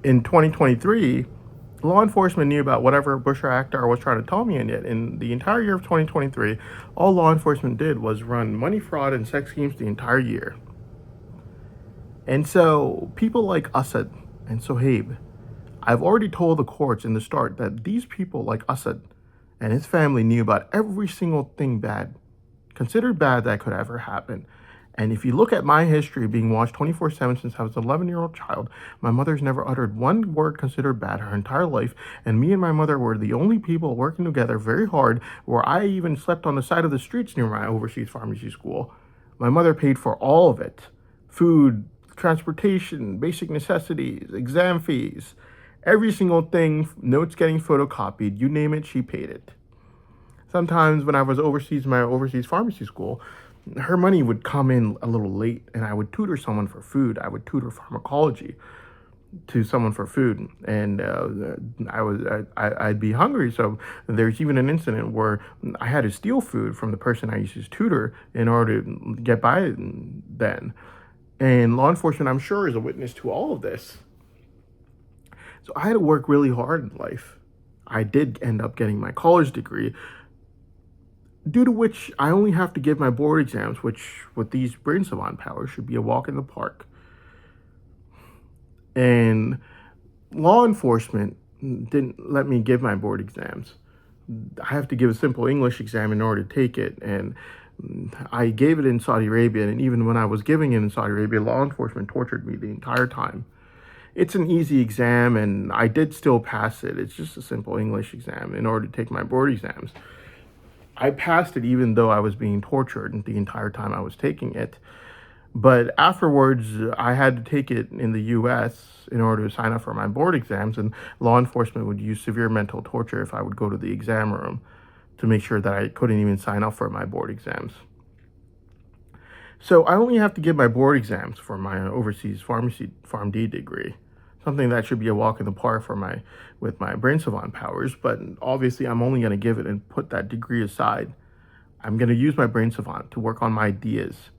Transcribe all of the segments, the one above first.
in 2023, law enforcement knew about whatever Bush actor was trying to tell me, and yet in the entire year of 2023, all law enforcement did was run money fraud and sex schemes the entire year. And so people like Assad and Sohaib, I've already told the courts in the start that these people like Assad and his family knew about every single thing bad, considered bad, that could ever happen. And if you look at my history being watched 24/7 since I was an 11-year-old child, my mother's never uttered one word considered bad her entire life. And me and my mother were the only people working together very hard, where I even slept on the side of the streets near my overseas pharmacy school. My mother paid for all of it: food, transportation, basic necessities, exam fees, every single thing, notes getting photocopied, you name it, she paid it. Sometimes when I was overseas, my overseas pharmacy school, her money would come in a little late, and I would tutor someone for food. I would tutor pharmacology to someone for food, and I'd be hungry. So there's even an incident where I had to steal food from the person I used to tutor in order to get by then. And law enforcement, I'm sure, is a witness to all of this. So I had to work really hard in life. I did end up getting my college degree, due to which I only have to give my board exams, which with these brain savant powers should be a walk in the park. And law enforcement didn't let me give my board exams. I have to give a simple English exam in order to take it, and I gave it in Saudi Arabia, and even when I was giving it in Saudi Arabia, law enforcement tortured me the entire time. It's an easy exam, and I did still pass it. It's just a simple English exam in order to take my board exams. I passed it even though I was being tortured the entire time I was taking it. But afterwards, I had to take it in the US in order to sign up for my board exams, and law enforcement would use severe mental torture if I would go to the exam room to make sure that I couldn't even sign up for my board exams. So I only have to give my board exams for my overseas pharmacy PharmD degree, something that should be a walk in the park with my brain savant powers. But obviously, I'm only going to give it and put that degree aside. I'm going to use my brain savant to work on my ideas.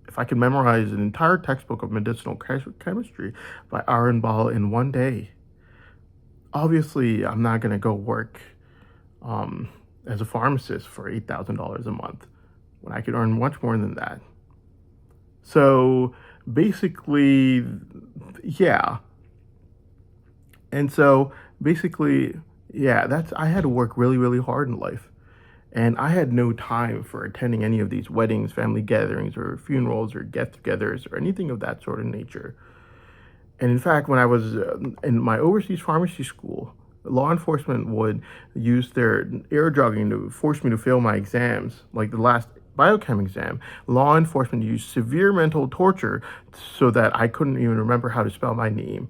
If I can memorize an entire textbook of medicinal chemistry by Aaron Ball in one day, obviously, I'm not going to go work as a pharmacist for $8,000 a month when I could earn much more than that. So basically, yeah. And so basically, yeah, I had to work really, really hard in life. And I had no time for attending any of these weddings, family gatherings, or funerals, or get-togethers, or anything of that sort of nature. And in fact, when I was in my overseas pharmacy school, law enforcement would use their air drugging to force me to fail my exams, like the last biochem exam. Law enforcement used severe mental torture so that I couldn't even remember how to spell my name.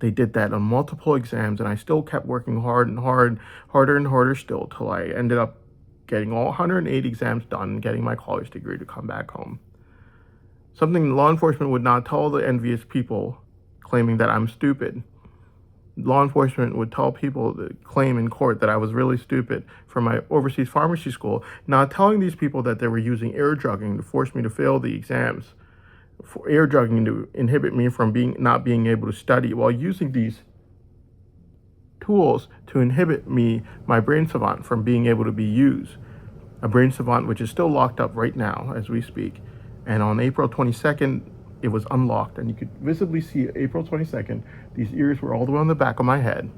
They did that on multiple exams, and I still kept working harder and harder still, till I ended up getting all 108 exams done and getting my college degree to come back home. Something law enforcement would not tell the envious people claiming that I'm stupid. Law enforcement would tell people to claim in court that I was really stupid for my overseas pharmacy school, not telling these people that they were using air drugging to force me to fail the exams, for air drugging to inhibit me from not being able to study, while using these tools to inhibit my brain savant, from being able to be used. A brain savant which is still locked up right now as we speak. And on April 22nd, it was unlocked, and you could visibly see April 22nd, these ears were all the way on the back of my head.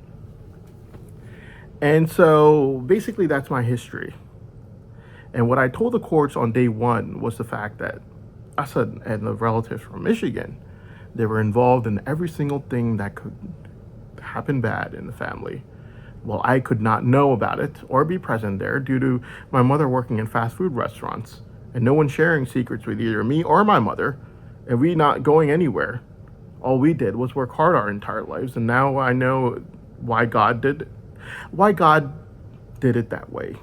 And so basically that's my history. And what I told the courts on day one was the fact that Assad and the relatives from Michigan, they were involved in every single thing that could happen bad in the family. Well, I could not know about it or be present there due to my mother working in fast food restaurants, and no one sharing secrets with either me or my mother, and we not going anywhere. All we did was work hard our entire lives, and now I know why God did it that way.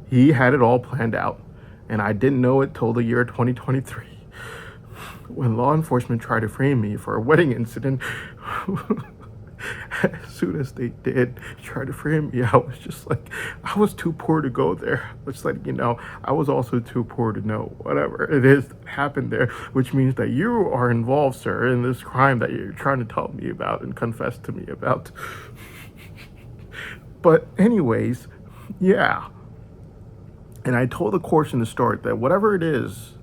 He had it all planned out, and I didn't know it till the year 2023, when law enforcement tried to frame me for a wedding incident As soon as they did try to frame me, I was just like, I was too poor to go there. It's like, I was also too poor to know whatever it is that happened there, which means that you are involved, sir, in this crime that you're trying to tell me about and confess to me about. But anyways, yeah. And I told the courts in the start that whatever it is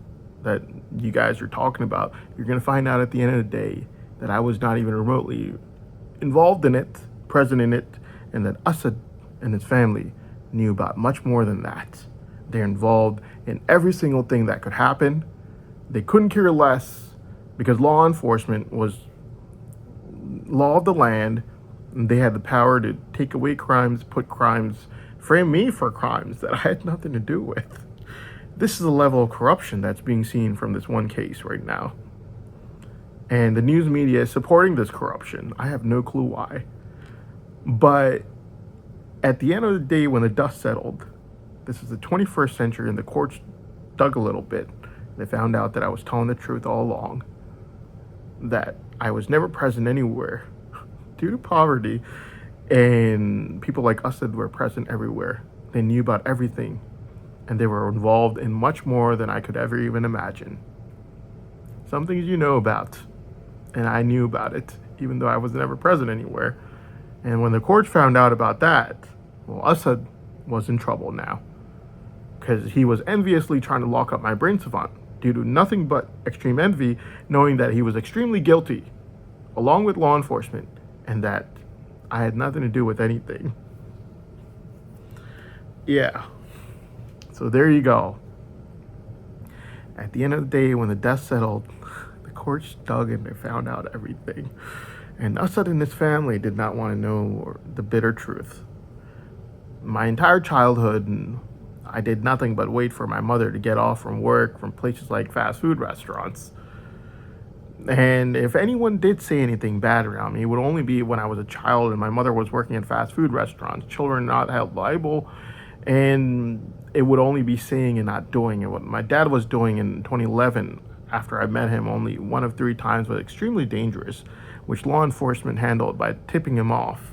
that you guys are talking about, you're going to find out at the end of the day that I was not even remotely involved in it, present in it, and that Assad and his family knew about much more than that. They're involved in every single thing that could happen. They couldn't care less because law enforcement was law of the land. And they had the power to take away crimes, put crimes, frame me for crimes that I had nothing to do with. This is the level of corruption that's being seen from this one case right now. And the news media is supporting this corruption. I have no clue why. But at the end of the day, when the dust settled, this is the 21st century and the courts dug a little bit. They found out that I was telling the truth all along, that I was never present anywhere due to poverty, and people like Assad were present everywhere. They knew about everything, and they were involved in much more than I could ever even imagine. Some things you know about, and I knew about it, even though I was never present anywhere. And when the courts found out about that, well, Assad was in trouble now, because he was enviously trying to lock up my brain savant due to nothing but extreme envy, knowing that he was extremely guilty, along with law enforcement, and that I had nothing to do with anything. Yeah. So there you go. At the end of the day, when the dust settled, the courts dug and they found out everything. And Assad and his family did not want to know the bitter truth. My entire childhood, I did nothing but wait for my mother to get off from work from places like fast food restaurants. And if anyone did say anything bad around me, it would only be when I was a child and my mother was working in fast food restaurants, children not held liable, and it would only be saying and not doing. And what my dad was doing in 2011, after I met him only one of 3 times, was extremely dangerous, which law enforcement handled by tipping him off,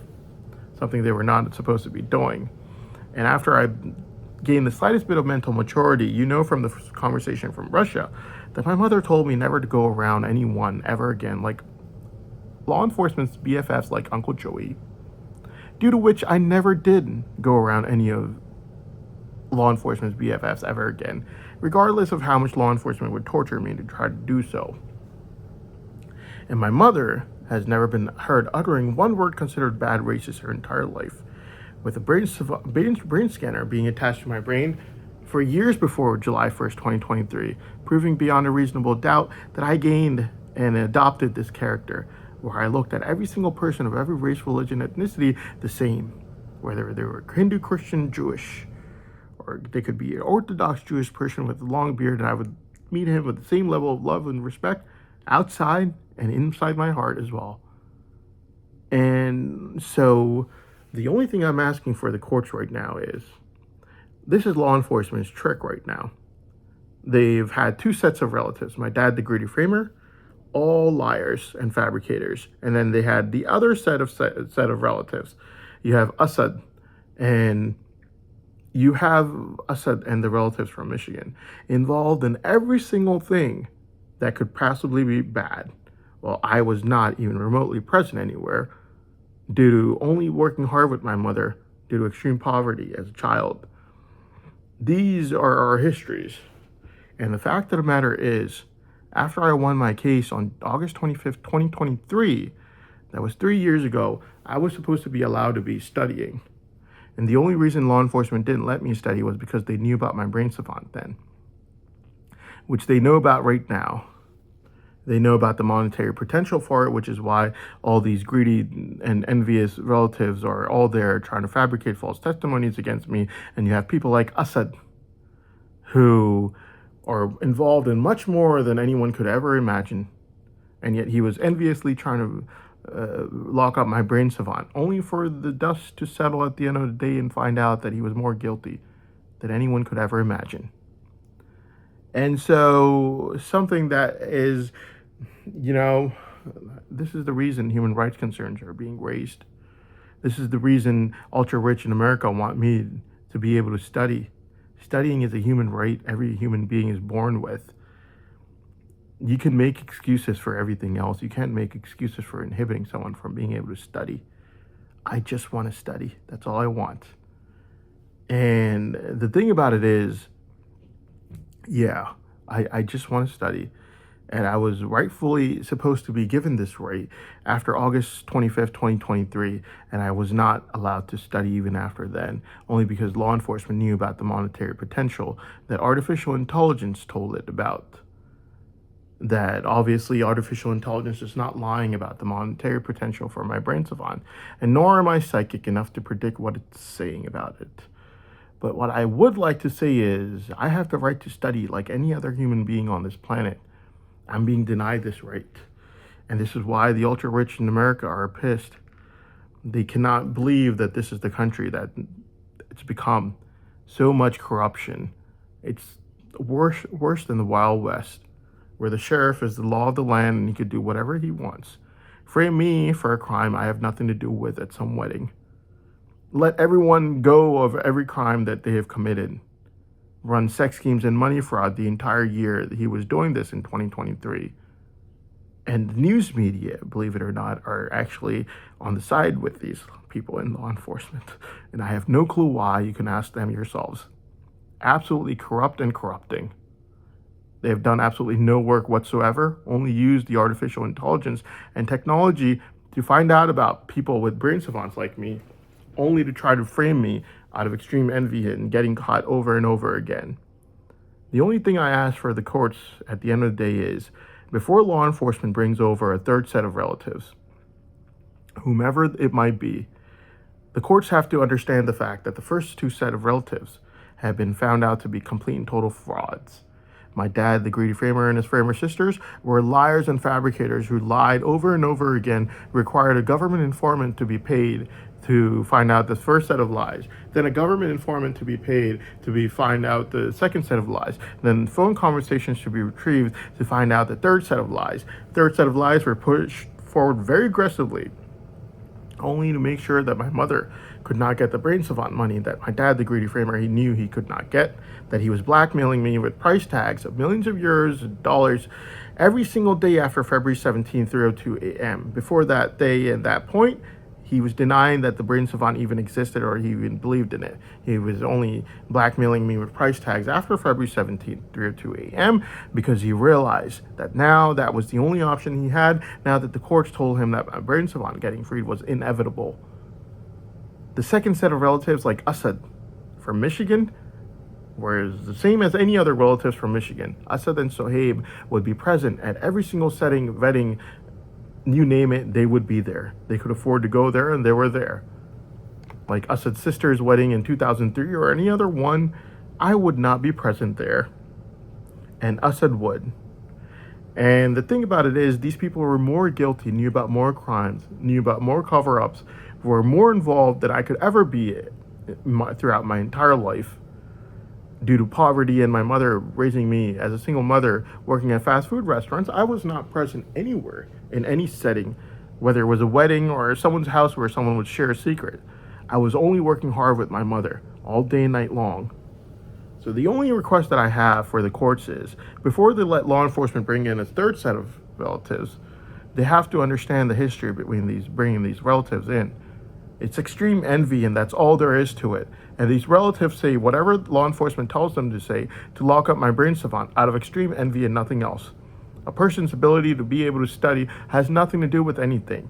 something they were not supposed to be doing. And after I gained the slightest bit of mental maturity, from the conversation from Russia, that my mother told me never to go around anyone ever again, like law enforcement's BFFs like Uncle Joey, due to which I never did go around any of law enforcement's BFFs ever again, regardless of how much law enforcement would torture me to try to do so. And my mother has never been heard uttering one word considered bad racist her entire life, with a brain scanner being attached to my brain for years before July 1st, 2023, proving beyond a reasonable doubt that I gained and adopted this character, where I looked at every single person of every race, religion, ethnicity the same, whether they were Hindu, Christian, Jewish, or they could be an Orthodox Jewish person with a long beard, and I would meet him with the same level of love and respect outside and inside my heart as well. And so the only thing I'm asking for the courts right now is, this is law enforcement's trick right now. They've had 2 sets of relatives. My dad, the greedy framer, all liars and fabricators. And then they had the other set of relatives. You have Assad, and you have Assad and the relatives from Michigan involved in every single thing that could possibly be bad. Well, I was not even remotely present anywhere due to only working hard with my mother due to extreme poverty as a child. These are our histories. And the fact of the matter is, after I won my case on August 25th, 2023, that was 3 years ago, I was supposed to be allowed to be studying. And the only reason law enforcement didn't let me study was because they knew about my brain savant then, which they know about right now. They know about the monetary potential for it, which is why all these greedy and envious relatives are all there trying to fabricate false testimonies against me. And you have people like Assad, who are involved in much more than anyone could ever imagine. And yet he was enviously trying to lock up my brain savant, only for the dust to settle at the end of the day and find out that he was more guilty than anyone could ever imagine. And so something that is, This is the reason human rights concerns are being raised. This is the reason ultra rich in America want me to be able to study. Studying is a human right every human being is born with. You can make excuses for everything else. You can't make excuses for inhibiting someone from being able to study. I just want to study. That's all I want. And the thing about it is, yeah, I just want to study. And I was rightfully supposed to be given this right after August 25th, 2023, and I was not allowed to study even after then, only because law enforcement knew about the monetary potential that artificial intelligence told it about. That obviously artificial intelligence is not lying about the monetary potential for my brain savant, and nor am I psychic enough to predict what it's saying about it. But what I would like to say is I have the right to study like any other human being on this planet. I'm being denied this right. And this is why the ultra rich in America are pissed. They cannot believe that this is the country that it's become. So much corruption. It's worse than the Wild West, where the sheriff is the law of the land and he could do whatever he wants. Frame me for a crime I have nothing to do with at some wedding. Let everyone go of every crime that they have committed. Run sex schemes and money fraud the entire year that he was doing this in 2023. And the news media, believe it or not, are actually on the side with these people in law enforcement. And I have no clue why. You can ask them yourselves. Absolutely corrupt and corrupting. They have done absolutely no work whatsoever, only used the artificial intelligence and technology to find out about people with brain savants like me, only to try to frame me out of extreme envy and getting caught over and over again. The only thing I ask for the courts at the end of the day is, before law enforcement brings over a third set of relatives, whomever it might be, the courts have to understand the fact that the first two set of relatives have been found out to be complete and total frauds. My dad, the greedy framer, and his framer sisters were liars and fabricators who lied over and over again, required a government informant to be paid to find out the first set of lies, then a government informant to be paid to find out the second set of lies, then phone conversations should be retrieved to find out the third set of lies. Third set of lies were pushed forward very aggressively, only to make sure that my mother could not get the brain savant money that my dad, the greedy framer, he knew he could not get, that he was blackmailing me with price tags of millions of euros and dollars every single day after February 17, 3:02 a.m. Before that day and that point, he was denying that the brain savant even existed or he even believed in it. He was only blackmailing me with price tags after February 17th, 3:02 a.m. because he realized that now that was the only option he had, now that the courts told him that my brain savant getting freed was inevitable. The second set of relatives, like Assad from Michigan, were the same as any other relatives from Michigan. Assad and Sohaib would be present at every single setting, vetting, you name it, they would be there. They could afford to go there, and they were there. Like Assad's sister's wedding in 2003 or any other one, I would not be present there, and Assad would. And the thing about it is, these people were more guilty, knew about more crimes, knew about more cover-ups, were more involved than I could ever be throughout my entire life. Due to poverty and my mother raising me as a single mother working at fast food restaurants, I was not present anywhere in any setting, whether it was a wedding or someone's house where someone would share a secret. I was only working hard with my mother all day and night long. So the only request that I have for the courts is, before they let law enforcement bring in a third set of relatives, they have to understand the history between bringing these relatives in. It's extreme envy, and that's all there is to it. And these relatives say whatever law enforcement tells them to say to lock up my brain savant out of extreme envy and nothing else. A person's ability to be able to study has nothing to do with anything.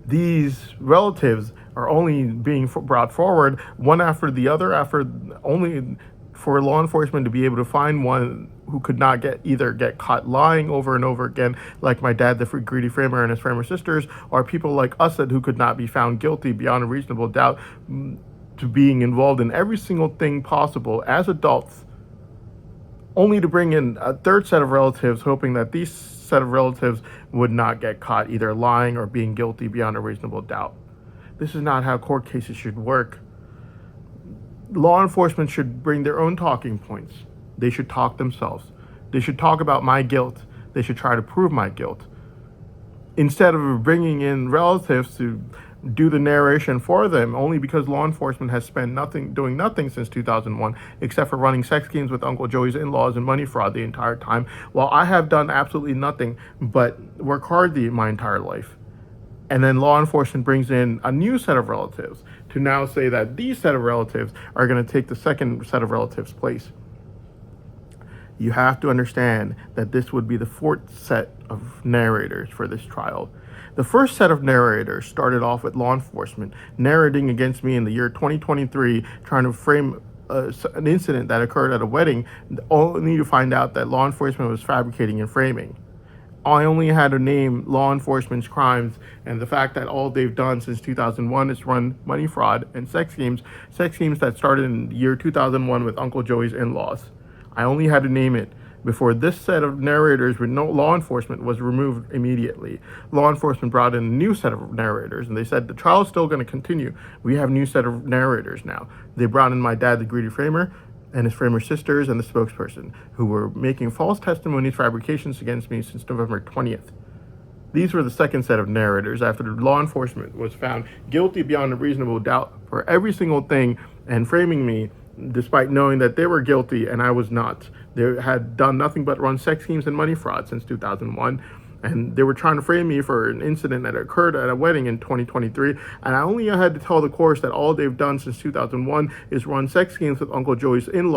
These relatives are only being brought forward one after the other, only for law enforcement to be able to find one who could not get caught lying over and over again, like my dad, the greedy framer, and his framer sisters, or people like Assad who could not be found guilty beyond a reasonable doubt to being involved in every single thing possible as adults, only to bring in a third set of relatives, hoping that these set of relatives would not get caught either lying or being guilty beyond a reasonable doubt. This is not how court cases should work. Law enforcement should bring their own talking points. They should talk themselves. They should talk about my guilt. They should try to prove my guilt. instead of bringing in relatives to do the narration for them, only because law enforcement has spent doing nothing since 2001, except for running sex games with Uncle Joey's in-laws and money fraud the entire time, while I have done absolutely nothing but work hard my entire life. And then law enforcement brings in a new set of relatives to now say that these set of relatives are going to take the second set of relatives' place. You have to understand that this would be the fourth set of narrators for this trial. The first set of narrators started off with law enforcement narrating against me in the year 2023, trying to frame an incident that occurred at a wedding, only to find out that law enforcement was fabricating and framing. I only had to name law enforcement's crimes and the fact that all they've done since 2001 is run money fraud and sex games that started in the year 2001 with Uncle Joey's in-laws. I only had to name it before this set of narrators with no law enforcement was removed immediately. Law enforcement brought in a new set of narrators, and they said the trial is still going to continue. We have a new set of narrators now. They brought in my dad, the greedy framer, and his framer sisters, and the spokesperson, who were making false testimonies, fabrications against me since November 20th. These were the second set of narrators after the law enforcement was found guilty beyond a reasonable doubt for every single thing and framing me despite knowing that they were guilty and I was not. They had done nothing but run sex schemes and money fraud since 2001. And they were trying to frame me for an incident that occurred at a wedding in 2023. And I only had to tell the courts that all they've done since 2001 is run sex schemes with Uncle Joey's in-laws